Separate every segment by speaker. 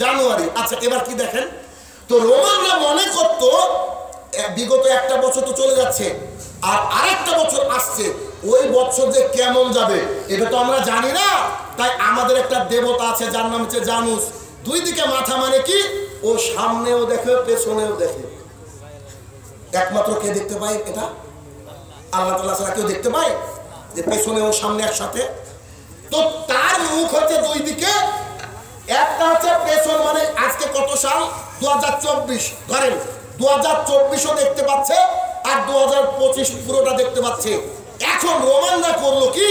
Speaker 1: জানুয়ারি। আচ্ছা, এবার কি দেখেন তো, রোমানরা মনে করত বিগত একটা বছর তো চলে যাচ্ছে আর আরেকটা বছর আসছে, ওই বছর যে কেমন যাবে এটা তো আমরা জানি না। তাই আমাদের একটা দেবতা আছে যার নাম হচ্ছে জানুস। দুই দিকে মাথা, মানে কি ও সামনেও দেখে পেছনেও দেখে। একমাত্র কে দেখতে পায় এটা? আল্লাহ তাআলা ছাড়া কেউ দেখতে পায় যে পেছনে ও সামনে একসাথে? তো তার মুখ হচ্ছে দুই দিকে, একটা হচ্ছে পেছন, মানে আজকে কত সাল? 2024। ধরেন 2024ও দেখতে পাচ্ছে আর 2025 পুরোটা দেখতে পাচ্ছে। এখন রোমানরা করলো কি,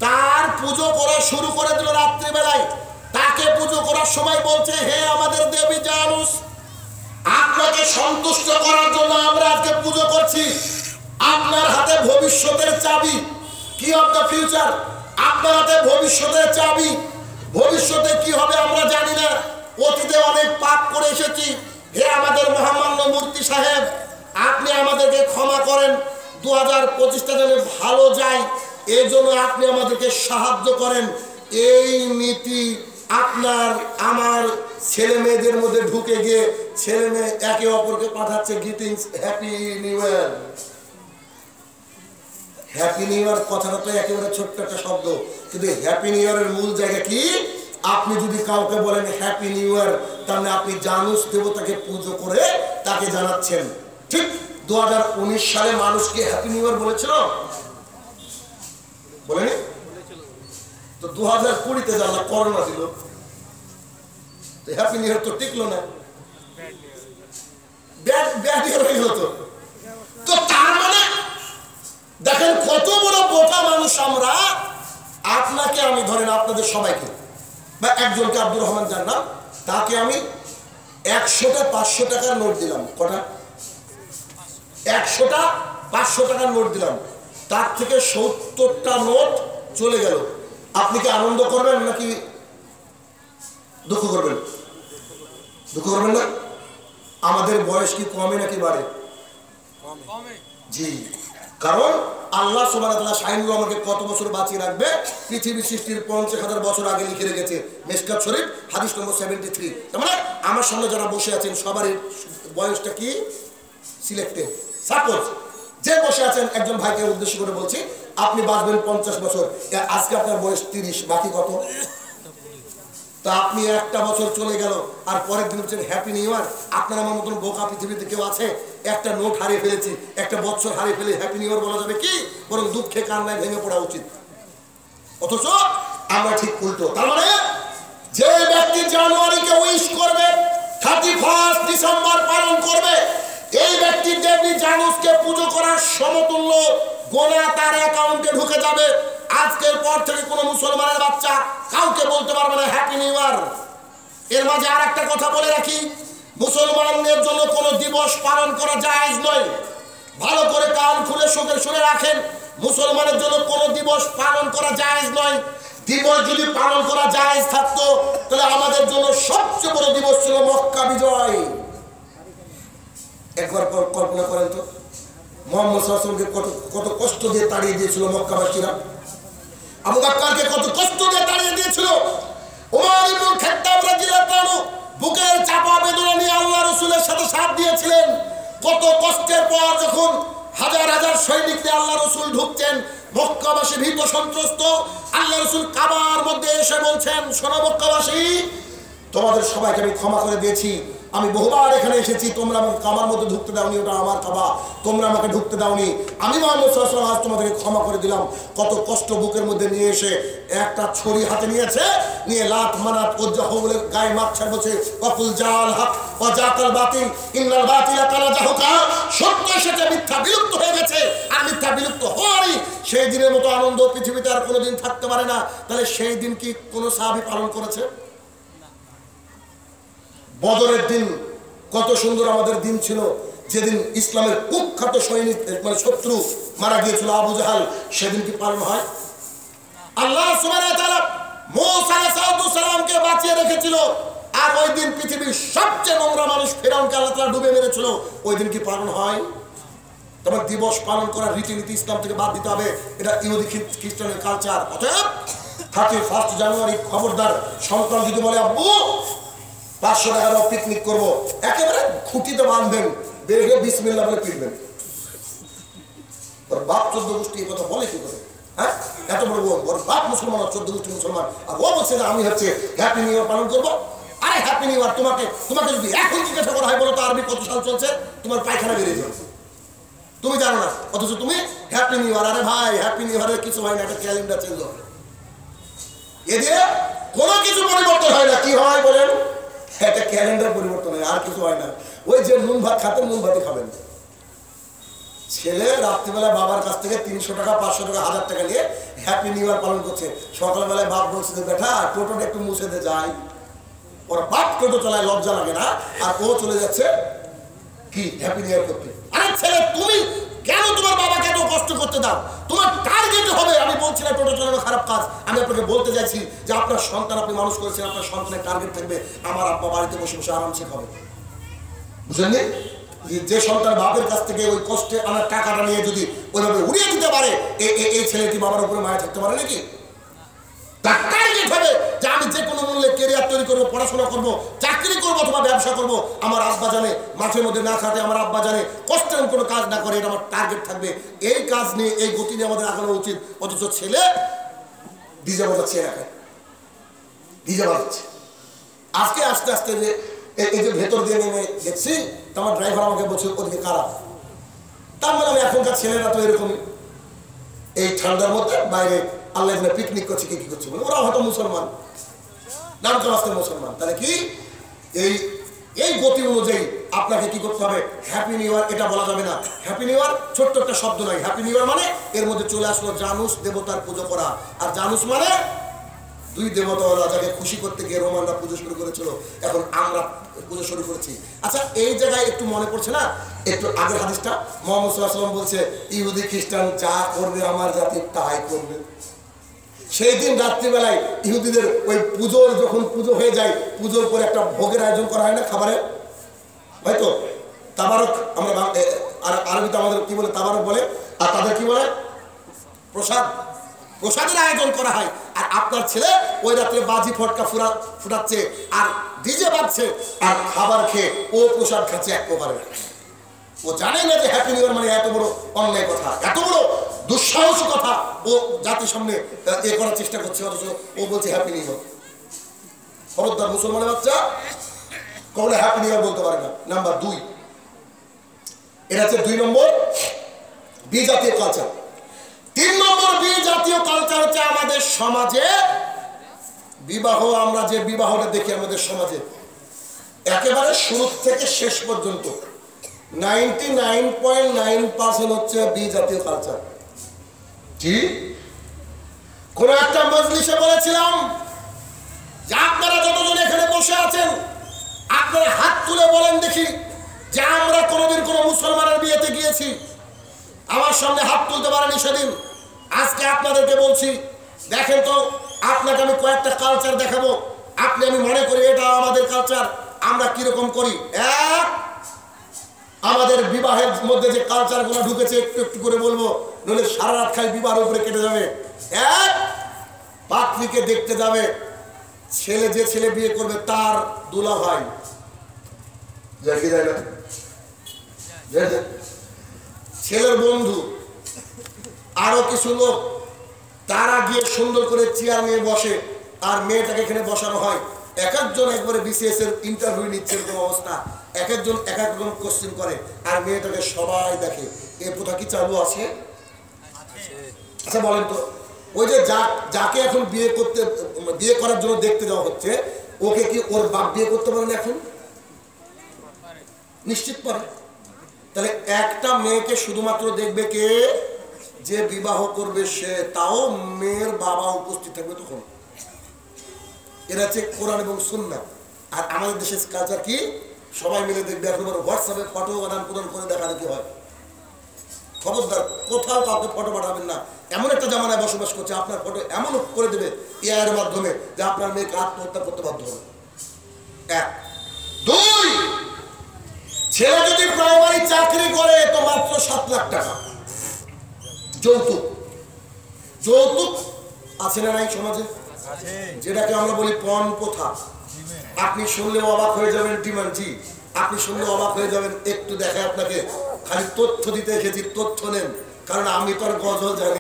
Speaker 1: তার পুজো করা শুরু করে দিল রাত্রিবেলায়। তাকে পুজো করার সময় বলছে, হে আমাদের দেবী জানুস, আপনাকে সন্তুষ্ট করার জন্য আমরা আজকে পুজো করছি। আপনার হাতে ভবিষ্যতের চাবি, কি অফ দ্য ফিউচার, আপনার হাতে ভবিষ্যতের চাবি। ভবিষ্যতে কি হবে আমরা জানি না, অতীতে অনেক পাপ করে এসেছি। হে আমাদের মহামান্য মূর্তি সাহেব, আপনি আমাদেরকে ক্ষমা করেন, 2025টা যেন ভালো যায়, এই জন্য আপনি আমাদেরকে সাহায্য করেন। এই নীতি আপনার আমার ছেলে মেয়েদের মধ্যে ঢুকে গিয়ে ছেলে মেয়ে একে অপরকে পাঠাচ্ছে greetings, happy new year. Happy new year কথাটা তো একেবারে ছোট্ট একটা শব্দ, কিন্তু হ্যাপি নিউ ইয়ারের মূল জায়গা কি? আপনি যদি কাউকে বলেন হ্যাপি নিউ ইয়ার, তাহলে আপনি জানুস দেবতাকে পুজো করে তাকে জানাচ্ছেন। ঠিক 2019 সালে মানুষকে হ্যাপি নিউ ইয়ার বলেছিল, বলেনি তো? 2020-তে জানলা করোনা দিল, তো হ্যাপি নিউ ইয়ার তো টিকলো না, ব্যাড ইয়ার হয়ে গেল। তো তার মানে দেখেন কত বড় বোকা মানুষ আমরা। আপনাকে আমি, ধরেন আপনাদের সবাইকে বা একজনকে আব্দুর রহমান জানলাম, তাকে আমি 100টা 500 টাকার নোট দিলাম। কটা? 100টা 500 টাকার নোট দিলাম, তার থেকে 70টা নোট চলে গেল। আপনি কি আনন্দ করবেন নাকি দুঃখ করবেন? দুঃখ করবেন না? আমাদের বয়স কি কমে নাকি বাড়ে? জি, কারণ আল্লাহ সুবহানাহু ওয়া তাআলা শাইনুল আমাকে কত বছর বাঁচিয়ে রাখবে পৃথিবী সৃষ্টির 50,000 বছর আগে লিখে রেখেছে মিশকাত শরীফ হাদিস নম্বর 73। তার মানে আমার সামনে যারা বসে আছেন সবারই বয়সটা কি সিলেক্টেড। সাপোজ যে বসে আছেন, একজন ভাইকে উদ্দেশ্য করে বলছি, আপনি বাঁচবেন 50 বছর, আজকে আপনার বয়স 30, বাকি কত? তা আপনি একটা বছর চলে গেল আর পরের দিন হচ্ছেন হ্যাপি নিউ ইয়ার। আপনার আমার মতন বোকা পৃথিবীতে কেউ আছে? একটা নোট হারিয়ে ফেলেছি, একটা বছর হারিয়ে ফেলে হ্যাপি নিউ ইয়ার বলা যাবে কি? বরং দুঃখে কান্নায় ভেঙে পড়া উচিত। অথচ আমরা ঠিক উল্টো। তার মানে যে ব্যক্তি জানুয়ারিকে উইশ করবে, 31 ডিসেম্বর পালন করবে, এই ব্যক্তি দেবী জানুসকে পুজো করার সমতুল্য গোনা তার অ্যাকাউন্টে ঢুকে যাবে। আজকের পর থেকে কোনো মুসলমানের বাচ্চা কাউকে বলতে পারবে না হ্যাপি নিউ ইয়ার। এর মাঝে আর একটা কথা বলে রাখি, মুসলমানদের জন্য কোনো দিবস পালন করা জায়েজ নয়। ভালো করে কান খুলে শুনে রাখেন, মুসলমানের জন্য কোনো দিবস পালন করা জায়েজ নয়। দিবস যদি পালন করা জায়েজ থাকতো, তাহলে আমাদের জন্য সবচেয়ে বড় দিবস ছিল মক্কা বিজয়। একবার কল্পনা করেন তো, মুহাম্মদ সাল্লাল্লাহু আলাইহি ওয়াসাল্লামকে কত কষ্ট দিয়ে তাড়িয়ে দিয়েছিল মক্কাবাসীরা। আবু বকরকে কত কষ্ট দিয়ে তাড়িয়ে দিয়েছিল। ওমর ইবনে খাত্তাব রাদিয়াল্লাহু আনহু বুকের চাপা বেদনা নিয়ে আল্লাহ রাসূলের সাথে সাথ দিয়েছিলেন। কত কষ্টের পর যখন হাজার হাজার সৈনিক নিয়ে আল্লাহ রাসূল ঢুকছেন, মক্কাবাসী ভীত সন্ত্রস্ত, আল্লাহ রাসূল কাবার মধ্যে এসে বলছেন, শোনো মক্কাবাসী, তোমাদের সবাইকে আমি ক্ষমা করে দিয়েছি। আমি বহুবার এখানে এসেছি, তোমরা আমাকে কাবার মধ্যে ঢুকতে দাওনি, ওটা আমার কাবা, তোমরা আমাকে ঢুকতে দাওনি। আমি মুহাম্মদ সাল্লাল্লাহু আলাইহি ওয়াসাল্লাম আজ তোমাদেরকে ক্ষমা করে দিলাম। কত কষ্ট বুকের মধ্যে নিয়ে এসে একটা ছড়ি হাতে নিয়েছে, নিয়ে লাত মানাত উজ্জা হবলের গায়ে মাখছে, বলছে ওয়াকুল জাল হক ওয়া জাকাল বাতিল ইন্নাল বাতিলা কানা জাহুকা। সত্য এসেছে, মিথ্যা বিলুপ্ত হয়ে গেছে, আর মিথ্যা বিলুপ্ত হওয়ারই সেই দিনের মতো আনন্দ পৃথিবীতে আর কোনোদিন থাকতে পারে না। তাহলে সেই দিন কি কোনো সাহাবী পালন করেছে? বদরের দিন কত সুন্দর আমাদের দিন ছিল, যেদিন ইসলামের কুখ্যাত সৈনিক মানে শত্রু মারা গিয়েছিল আবু জাহাল, সেদিন কি পালন হয়? আল্লাহ সুবহানাহু ওয়া তাআলা মূসা আলাইহিস সালামকে বাঁচিয়ে রেখেছিল, আর ওই দিন পৃথিবীর সবচেয়ে নোংরা মানুষ ফিরআউনকে আল্লাহ তাআলা ডুবে মেরেছিল, ওই দিন কি পালন হয়? তোমার দিবস পালন করার রীতিনীতি ইসলাম থেকে বাদ দিতে হবে, এটা ইহুদি খ্রিস্টানের কালচার। অতএব 31 জানুয়ারি খবরদার সন্তান যদি বলে আব্বু 500 টাকার পিকনিক করবো, একেবারে খুঁটিতে বাঁধবেন, বেরিয়ে বিসমিল্লাহ বলে পিটবেন। ওর বাপ 14 গোষ্ঠী এই কথা বলে কি করে? হ্যাঁ, এত বড় ওর বাপ মুসলমান, 14 গোষ্ঠী মুসলমান, আর ও বলছে যে আমি হচ্ছে হ্যাপি নিউ ইয়ার পালন করবো। আরে হ্যাপি নিউ ইয়ার তোমাকে যদি এখন জিজ্ঞাসা করা হয় বলো তো আরবি কত সাল চলছে, তোমার পায়খানা বেরিয়ে যাবে, তুমি জানো না, অথচ তুমি হ্যাপি নিউ ইয়ার। আরে ভাই, হ্যাপি নিউ ইয়ারের কিছু হয় না, একটা ক্যালেন্ডার চেঞ্জ হবে, এ দিয়ে কোনো কিছু পরিবর্তন হয় না। কি হয় বলেন? একটা ক্যালেন্ডার পরিবর্তন হয়, আর কিছু হয় না। ওই যে নুন ভাত খাতেন, নুন ভাতই খাবেন। ছেলে রাত্রিবেলা বাবার কাছ থেকে 300 টাকা 500 টাকা 1000 টাকা নিয়ে হ্যাপি নিউ ইয়ার পালন করছে। সকালবেলায় বাপ বলছে যে বেটা টোটোটা একটু মুছে দে যাই। ওর বাপ টোটো চালায়, লজ্জা লাগে না, আর ও চলে যাচ্ছে কি হ্যাপি নিউ ইয়ার করতে। আরে ছেলে, তুমি কেন তোমার বাবাকে এত কষ্ট করতে দাও? তোমার টার্গেট হবে। আমি বলছি না টোটো চালানো খারাপ কাজ, আমি আপনাকে বলতে চাইছি যে আপনার সন্তান আপনি মানুষ করেছেন, আপনার সন্তানের টার্গেট থাকবে আমার আব্বা বাড়িতে বসে বসে আরামসে খাবে। বুঝলেন? যে সন্তান বাপের কাছ থেকে ওই কষ্টে আমার টাকাটা নিয়ে যদি ওইভাবে উড়িয়ে দিতে পারে, এই ছেলেটি বাবার উপরে মায়া থাকতে পারে নাকি? তার টার্গেট হবে যে আমি যে কোনো মূল্যে ক্যারিয়ার তৈরি করবো, পড়াশোনা করবো, চাকরি করবো অথবা ব্যবসা করবো। আমার আব্বা জানে মাঠের মধ্যে না খাটে, আমার আব্বা জানে কষ্টের কোনো কাজ না করে, এটা আমার টার্গেট থাকবে। এই কাজ নিয়ে, এই গতি নিয়ে আমাদের আগানো উচিত। অথচ ছেলে ডিজে বাজাচ্ছে, এলাকায় ডিজে বাজাচ্ছে। আজকে আস্তে আস্তে যে এই যে ভেতর দিয়ে নেমে দেখছি, আমার ড্রাইভার আমাকে বলছে ওদিকে কারা। তার মানে আমি এখনকার ছেলেরা তো এরকমই, এই ঠান্ডার মধ্যে বাইরে আল্লাহ পিকনিক করছে, কি করছে বলে ওরা হয়তো মুসলমান, নাম তো আসতে মুসলমান। তাহলে কি এই গতি অনুযায়ী আপনাকে কি করতে হবে? হ্যাপি নিউ ইয়ার এটা বলা যাবে না। হ্যাপি নিউ ইয়ার ছোট্ট একটা শব্দ নয়। হ্যাপি নিউ ইয়ার মানে এর মধ্যে চলে আসলো জানুস, দেবতার পুজো করা। আর জানুস মানে দুই দেবতা রাজাকে খুশি করতে গিয়ে রোমানরা পুজো শুরু করেছিল, এখন আমরা পুজো শুরু করেছি। আচ্ছা, এই জায়গায় একটু মনে পড়ছে না একটু আগের হাদিসটা? মুহাম্মদ সাল্লাল্লাহু আলাইহি ওয়াসাল্লাম বলছে ইহুদি খ্রিস্টান যা করবে আমার জাতি তাই করবে। সেই দিন রাত্রিবেলায় ইহুদিদের ওই পুজোর যখন পুজো হয়ে যায়, পুজোর পরে একটা ভোগের আয়োজন করা হয় না খাবারের, হয়তো তাবারক, আমরা আরবিতে আমাদের কি বলে তাবারক বলে, আর তাদের কি বলে প্রসাদ। প্রসাদের আয়োজন করা হয়। আর আপনার ছেলে ওই রাত্রে বাজি ফটকা ফুটাচ্ছে আর ডিজে বাজছে আর খাবার খেয়ে ও প্রসাদ খাচ্ছে এক প্রকারের। ও জানে না যে হ্যাপি নিউ ইয়ার মানে এত বড় অন্যায় কথা, এত বড় দুঃসাহসী কথা ও জাতির সামনে এ করার চেষ্টা করছে, অথচ ও বলছে হ্যাপি নিউ ইয়ার। খবরদার মুসলমানের বাচ্চা কখনো হ্যাপি নিউ ইয়ার বলতে পারে না। নাম্বার 2, এটা হচ্ছে 2 নম্বর বি জাতীয় কালচার। 3 নম্বর বি জাতীয় কালচার হচ্ছে আমাদের সমাজে বিবাহ। আমরা যে বিবাহটা দেখি আমাদের সমাজে একেবারে শুরু থেকে শেষ পর্যন্ত 99.9% হচ্ছে বি জাতীয় কালচার। কি কোন একটা মজলিসে বলেছিলাম যে আপনারা যতজন এখানে বসে আছেন আপনারা হাত তুলে বলেন দেখি যে আমরা কোনোদিন কোনো মুসলমানের বিয়েতে গিয়েছি। আমার সামনে হাত তুলতে পারেনি সেদিন। আজকে আপনাদেরকে বলছি, দেখেন তো আপনাকে আমি কয়েকটা কালচার দেখাবো, আপনি আমি মনে করি এটা আমাদের কালচার, আমরা কিরকম করি। এক, আমাদের বিবাহের মধ্যে যে কালচারগুলো ঢুকেছে একটু একটু করে বলবো, নইলে সারা রাত খাই বিবাহের উপরে কেটে যাবে। এক, পাত্রীকে দেখতে যাবে, ছেলে যে ছেলে বিয়ে করবে তার দুলা ভাই যায় কি যায় না, ছেলের বন্ধু আরো কিছু লোক, তারা গিয়ে সুন্দর করে চেয়ার নিয়ে বসে আর মেয়েটাকে এখানে বসানো হয়। এক একজন একবারে বিসিএস এর ইন্টারভিউ নিচ্ছে এরকম অবস্থা, এক একজন কোশ্চেন করে আর মেয়েটাকে সবাই দেখে। এ প্রথা কি চালু আছে? আচ্ছা বলেন তো, ওই যে যাকে এখন বিয়ে করার জন্য দেখতে যাওয়া হচ্ছে, ওকে কি ওর বাপ বিয়ে করতে পারে না? এখন নিশ্চিত পারে। তাহলে একটা মেয়েকে শুধুমাত্র দেখবে কে? যে বিবাহ করবে সে, তাও মেয়ের বাবা উপস্থিত থাকবে তখন। এরা হচ্ছে কোরআন এবং সুন্নাহ। আর আমাদের দেশের কালচার কি? সবাই মিলে দেখবে, এখন হোয়াটসঅ্যাপে ফটো আদান প্রদান করে দেখা দেখি হয়। খবরদার কোথাও কাউকে ফটো পাঠাবেন না। এমন একটা জামানায় বসবাস করছে, আপনার ফটো এমন করে দেবে এআইয়ের মাধ্যমে যে আপনার মেয়েকে আত্মহত্যা করতে বাধ্য হবে। 1, 2, ছেলে যদি প্রাইমারি চাকরি করে তো মাত্র 7 লাখ টাকা যৌতুক। যৌতুক আছে না নাই সমাজে? যেটাকে আমরা বলি পণ প্রথা। আপনি শুনলে অবাক হয়ে যাবেন, ডিমান্ড জি, আপনি শুনলে অবাক হয়ে যাবেন। একটু দেখে আপনাকে খালি তথ্য দিতে এসেছি, তথ্য নেন, কারণ আমি তো আর গজল জানি।